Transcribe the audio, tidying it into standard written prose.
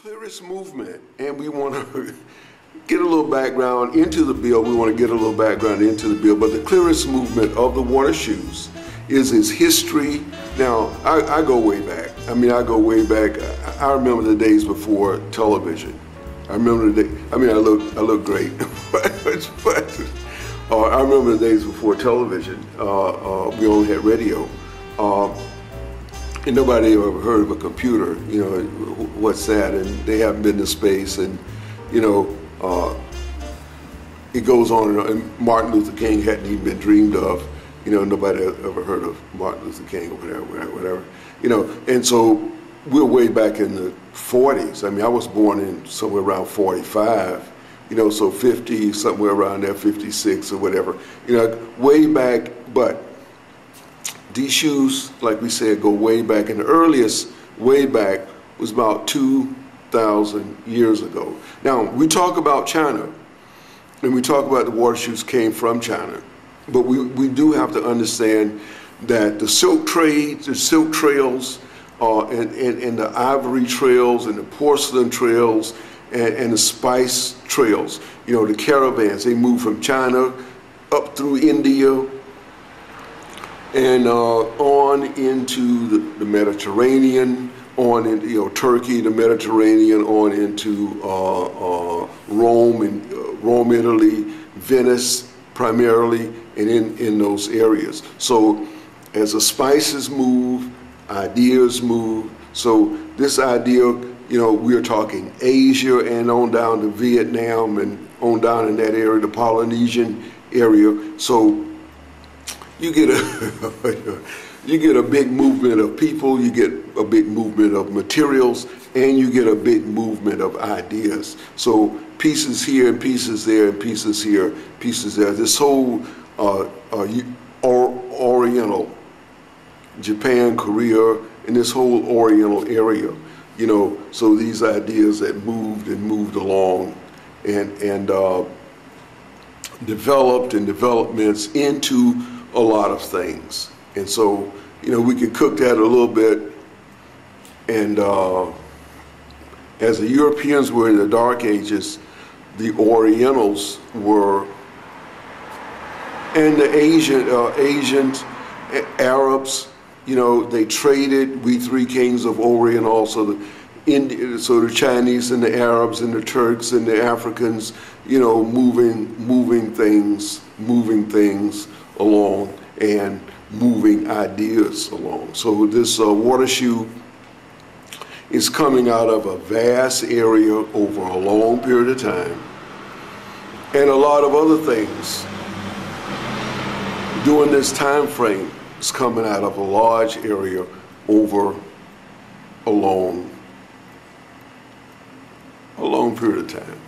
clearest movement, and we want to get a little background into the bill. We want to get a little background into the bill, but the clearest movement of the water shoes is its history. Now, I go way back. I mean, I go way back. I remember the days before television. I remember the day. I mean, I look great, but I remember the days before television. We only had radio. And nobody ever heard of a computer, you know, what's that? And they haven't been to space, and, you know, it goes on and Martin Luther King hadn't even been dreamed of. You know, nobody ever heard of Martin Luther King or whatever, you know. And so we're way back in the 40s. I mean, I was born in somewhere around 45, you know, so 50, somewhere around there, 56 or whatever, you know, way back. But these shoes, like we said, go way back, and the earliest way back was about 2,000 years ago. Now, we talk about China, and we talk about the water shoes came from China, but we do have to understand that the silk trade, the silk trails, and the ivory trails, and the porcelain trails, and the spice trails, you know, the caravans, they moved from China up through India, and on into the Mediterranean, on into, you know, Turkey, the Mediterranean, on into Rome, and Rome, Italy, Venice primarily, and in those areas. So as the spices move, ideas move. So this idea, you know, we're talking Asia and on down to Vietnam and on down in that area, the Polynesian area. So you get a big movement of people, you get a big movement of materials, and you get a big movement of ideas. So pieces here and pieces there and pieces here, pieces there. This whole Oriental, Japan, Korea, and this whole Oriental area, you know, so these ideas that moved and moved along and developed and developments into a lot of things. And so, you know, we could cook that a little bit. And as the Europeans were in the Dark Ages, the Orientals were, and the Asians, Arabs, you know, they traded. We three kings of Orient, also the Chinese and the Arabs and the Turks and the Africans, you know, moving things along and moving ideas along. So this water shoe is coming out of a vast area over a long period of time, and a lot of other things during this time frame is coming out of a large area over a long period of time.